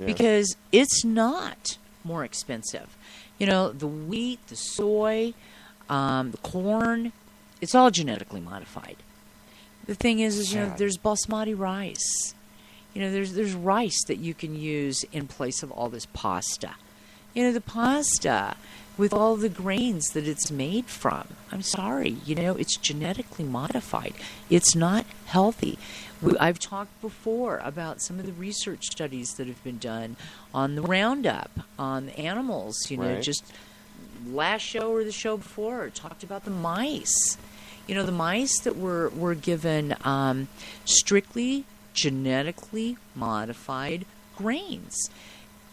because it's not more expensive. The wheat, the soy, the corn, it's all genetically modified. The thing is there's basmati rice. There's rice that you can use in place of all this pasta. The pasta with all the grains that it's made from. I'm sorry, it's genetically modified. It's not healthy. I've talked before about some of the research studies that have been done on the Roundup, on animals, just last show or the show before, talked about the mice. The mice that were given strictly genetically modified grains.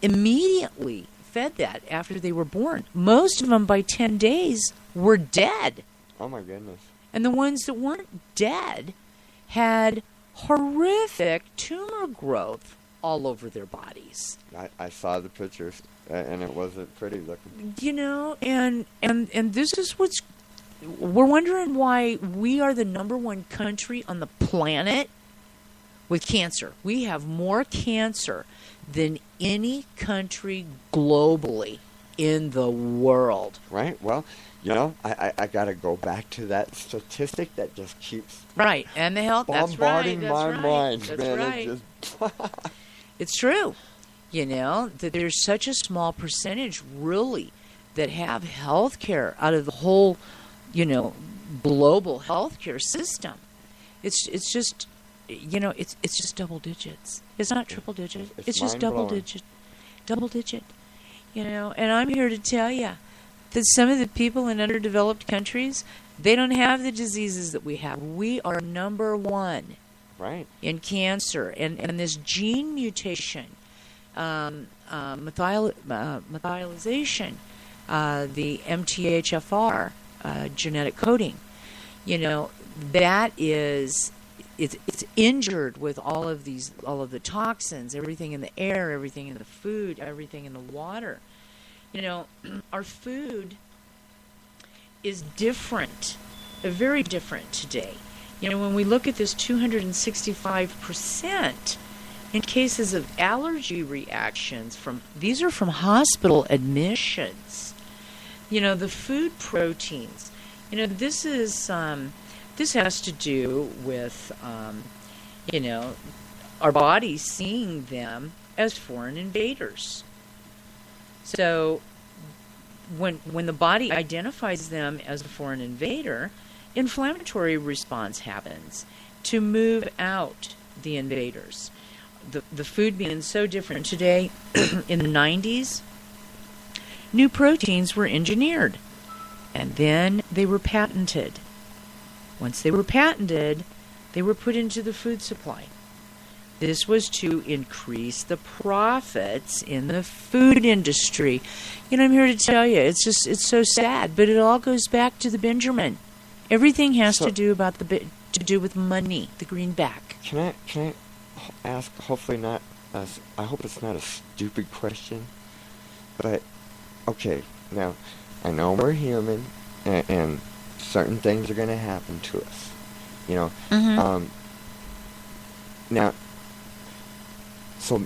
Immediately fed that after they were born. Most of them by 10 days were dead. Oh my goodness. And the ones that weren't dead had horrific tumor growth all over their bodies. I saw the pictures and it wasn't pretty looking. And this is we're wondering why we are the number one country on the planet with cancer. We have more cancer than any country globally in the world. Right. Well, I got to go back to that statistic that just keeps and the health bombarding my mind. That's man. right. It's true. That there's such a small percentage really that have health care out of the whole, global healthcare system. It's just it's just double digits. It's not triple digit. It's just double digit. And I'm here to tell you that some of the people in underdeveloped countries, they don't have the diseases that we have. We are number one in cancer. And this gene mutation, methylization, the MTHFR genetic coding, that is... It's injured with all of the toxins, everything in the air, everything in the food, everything in the water. Our food is different, very different today. When we look at this 265% in cases of allergy reactions these are from hospital admissions. The food proteins. This has to do with, our bodies seeing them as foreign invaders. So when the body identifies them as a foreign invader, inflammatory response happens to move out the invaders. The food being so different today, in the 90s, new proteins were engineered, and then they were patented. Once they were patented, they were put into the food supply. This was to increase the profits in the food industry. I'm here to tell you, it's so sad, but it all goes back to the Benjamin. Everything has to do with money, the greenback. Can I ask? Hopefully not. I hope it's not a stupid question, but okay. Now, I know we're human, and certain things are going to happen to us, now, so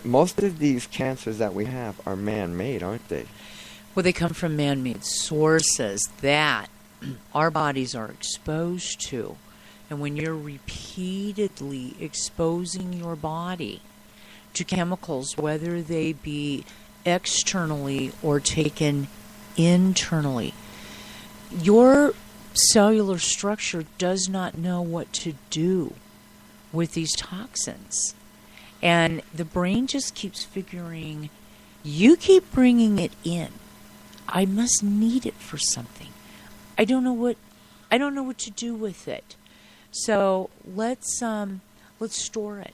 most of these cancers that we have are man-made, aren't they? Well, they come from man-made sources that our bodies are exposed to. And when you're repeatedly exposing your body to chemicals, whether they be externally or taken internally, your cellular structure does not know what to do with these toxins. And the brain just keeps figuring, you keep bringing it in. I must need it for something. I don't know what to do with it. So let's store it.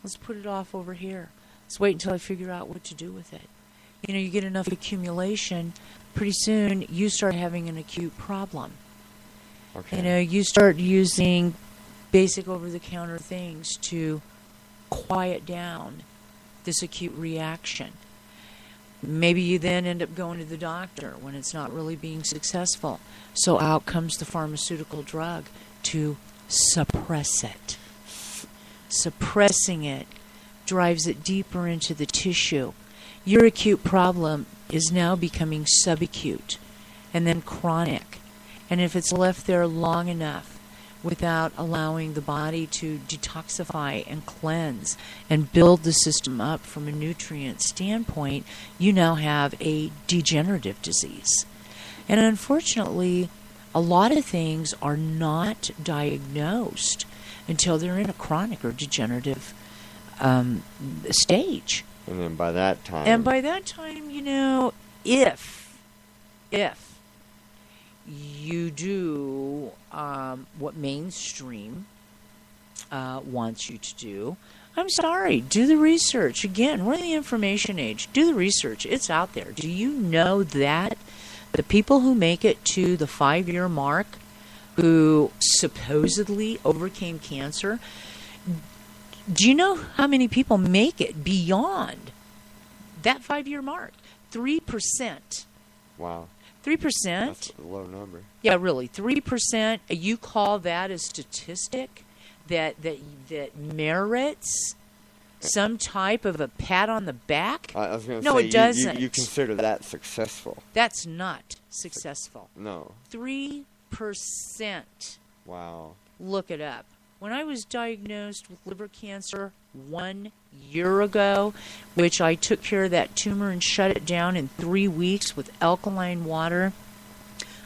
Let's put it off over here. Let's wait until I figure out what to do with it. You get enough accumulation, pretty soon you start having an acute problem. Okay. You start using basic over-the-counter things to quiet down this acute reaction. Maybe you then end up going to the doctor when it's not really being successful. So out comes the pharmaceutical drug to suppress it. Suppressing it drives it deeper into the tissue. Your acute problem is now becoming subacute and then chronic. And if it's left there long enough without allowing the body to detoxify and cleanse and build the system up from a nutrient standpoint, you now have a degenerative disease. And unfortunately, a lot of things are not diagnosed until they're in a chronic or degenerative stage. And then by that time... if you do what mainstream wants you to do, I'm sorry, do the research. Again, we're in the information age. Do the research. It's out there. Do you know that the people who make it to the 5-year mark, who supposedly overcame cancer, do you know how many people make it beyond that 5-year mark? 3%. Wow. 3%. That's a low number. Yeah, really. 3%. You call that a statistic that merits some type of a pat on the back? I was going to no, say, it doesn't. You consider that successful. That's not successful. No. 3%. Wow. Look it up. When I was diagnosed with liver cancer 1 year ago, which I took care of that tumor and shut it down in 3 weeks with alkaline water,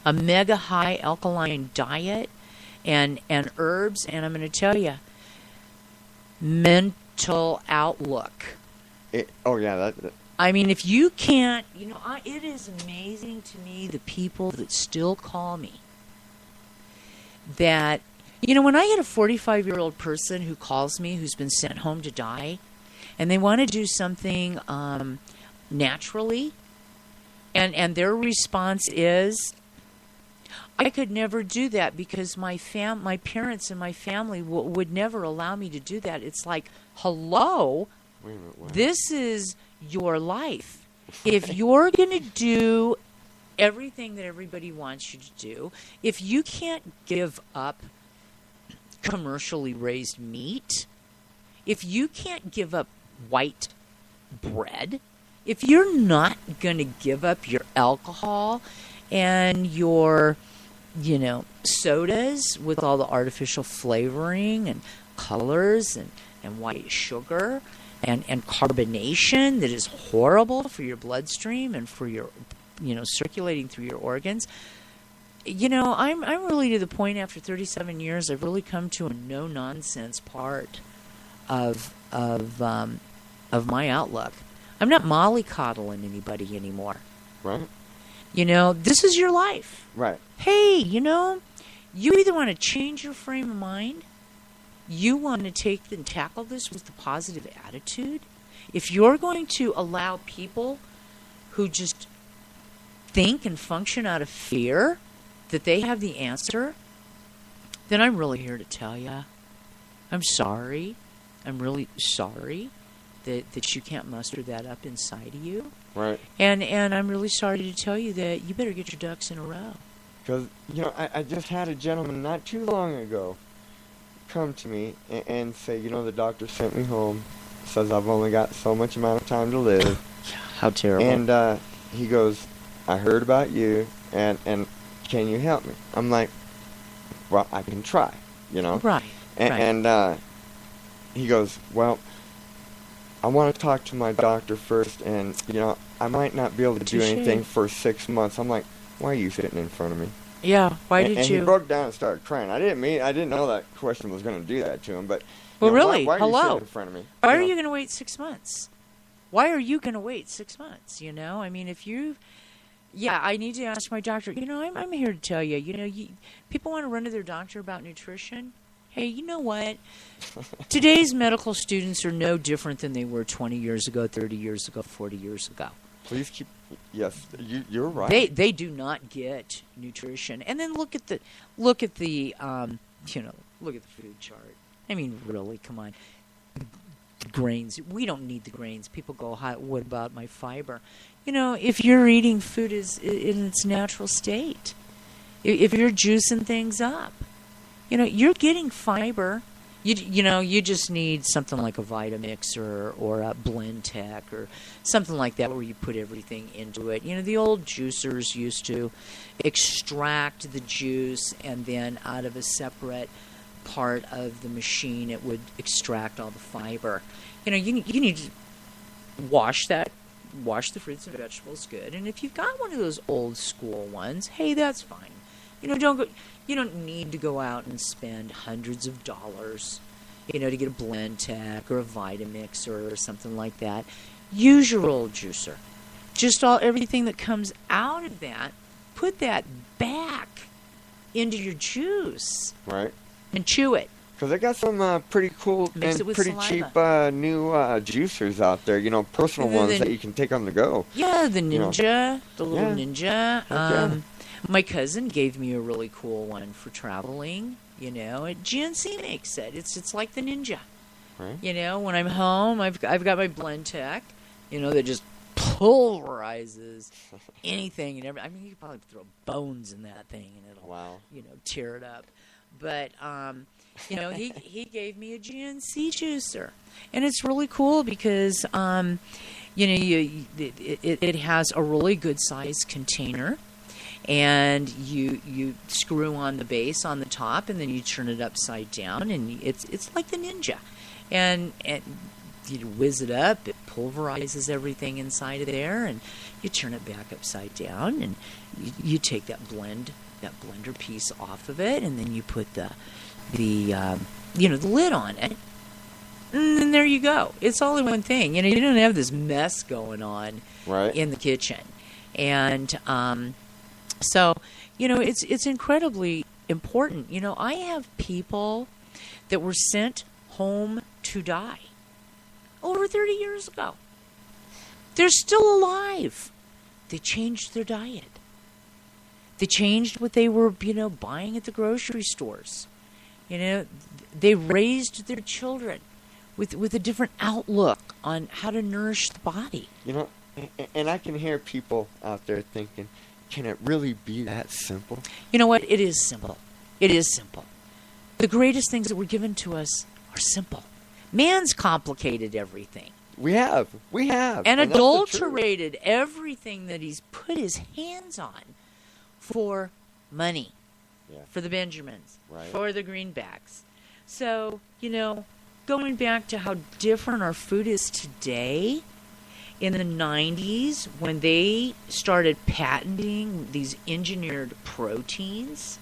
a mega high alkaline diet, and herbs, and I'm going to tell you, mental outlook. I mean, if you can't, it is amazing to me the people that still call me that, when I get a 45-year-old person who calls me who's been sent home to die, and they want to do something naturally, and their response is, I could never do that because my parents and my family would never allow me to do that. It's like, hello, wait a minute, what? This is your life. If you're going to do everything that everybody wants you to do, if you can't give up commercially raised meat, if you can't give up white bread, if you're not going to give up your alcohol and your, sodas with all the artificial flavoring and colors and white sugar and carbonation that is horrible for your bloodstream and for your, circulating through your organs. I'm really to the point after 37 years, I've really come to a no-nonsense part of my outlook. I'm not mollycoddling anybody anymore. Right. This is your life. Right. Hey, you either want to change your frame of mind, you want to take and tackle this with a positive attitude. If you're going to allow people who just think and function out of fear that they have the answer, then I'm really here to tell you, I'm sorry. I'm really sorry that you can't muster that up inside of you. Right. And I'm really sorry to tell you that you better get your ducks in a row. Because, I just had a gentleman not too long ago come to me and say, the doctor sent me home, says I've only got so much amount of time to live. How terrible. And he goes, I heard about you, and can you help me? I'm like, well, I can try, Right. And he goes, well, I want to talk to my doctor first, and, I might not be able to do anything for 6 months. I'm like, why are you sitting in front of me? Yeah, why did and you? He broke down and started crying. I didn't know that question was going to do that to him, but... Well, really? Why are Hello? you sitting in front of me? Why are you going to wait 6 months? Why are you going to wait 6 months, I mean, if you... Yeah, I need to ask my doctor. I'm here to tell you, people want to run to their doctor about nutrition. Hey, you know what? Today's medical students are no different than they were 20 years ago, 30 years ago, 40 years ago. Please keep... Yes, you're right. They do not get nutrition. And then look at the look at the food chart. I mean, really, come on. The grains. We don't need the grains. People go, what about my fiber? If you're eating food in its natural state, if you're juicing things up, you're getting fiber. You just need something like a Vitamix or a Blend Tech or something like that where you put everything into it. The old juicers used to extract the juice and then out of a separate part of the machine it would extract all the fiber. You need to wash the fruits and vegetables good. And if you've got one of those old school ones, hey, that's fine. You don't need to go out and spend hundreds of dollars, to get a Blend Tech or a Vitamix or something like that. Use your old juicer. Just everything that comes out of that, put that back into your juice. Right. And chew it. Because they got some pretty cool Mix and it with pretty saliva. cheap new juicers out there. Personal ones that you can take on the go. Yeah, the Ninja, the little Yeah. Ninja. My cousin gave me a really cool one for traveling. GNC makes it. It's like the Ninja. Right. When I'm home, I've got my Blend Tech. That just pulverizes anything and everything. I mean, you could probably throw bones in that thing and it'll, tear it up. But he gave me a GNC juicer, and it's really cool because it has a really good size container. And you screw on the base on the top, and then you turn it upside down, and it's like the Ninja. And you whiz it up, it pulverizes everything inside of there, and you turn it back upside down, and you take that blender piece off of it, and then you put the lid on it, and then there you go. It's all in one thing. You don't have this mess going on in the kitchen, and so, it's incredibly important. I have people that were sent home to die over 30 years ago. They're still alive. They changed their diet. They changed what they were, buying at the grocery stores. They raised their children with a different outlook on how to nourish the body. And I can hear people out there thinking, can it really be that simple? You know what? It is simple. It is simple. The greatest things that were given to us are simple. Man's complicated everything. We have. And adulterated everything that he's put his hands on for money. Yeah. For the Benjamins. Right. For the greenbacks. So, going back to how different our food is today, in the 90s, when they started patenting these engineered proteins,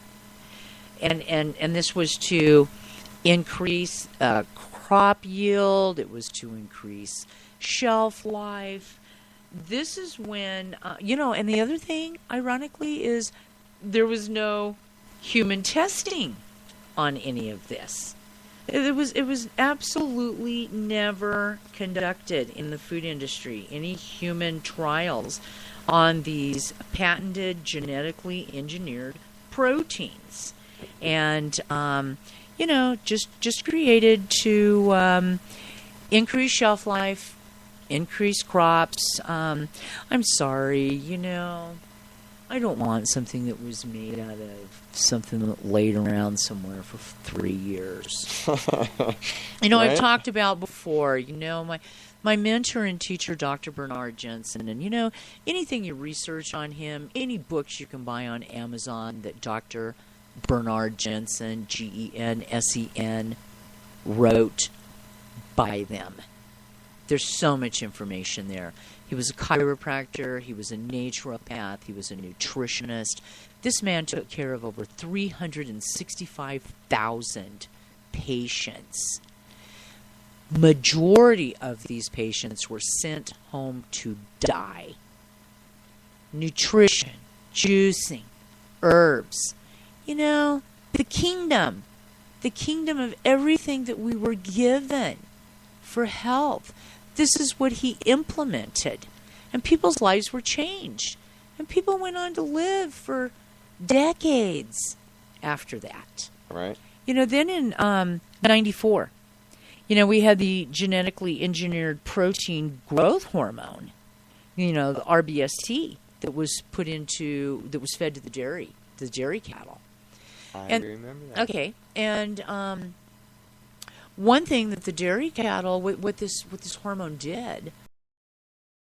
and this was to increase crop yield, it was to increase shelf life. This is when, and the other thing, ironically, is there was no human testing on any of this. It was absolutely never conducted in the food industry, any human trials on these patented genetically engineered proteins. And, just created to increase shelf life, increase crops. I'm sorry, I don't want something that was made out of something that laid around somewhere for 3 years. Right? I've talked about before, my mentor and teacher, Dr. Bernard Jensen, and, anything you research on him, any books you can buy on Amazon that Dr. Bernard Jensen, Gensen, wrote, buy them. There's so much information there. He was a chiropractor. He was a naturopath. He was a nutritionist. This man took care of over 365,000 patients. Majority of these patients were sent home to die. Nutrition, juicing, herbs. The kingdom of everything that we were given for health. This is what he implemented. And people's lives were changed. And people went on to live for decades after that. Right. Then in 94, we had the genetically engineered protein growth hormone, the RBST, that was fed to the dairy cattle. I remember that. Okay. And one thing that the dairy cattle, what this hormone did,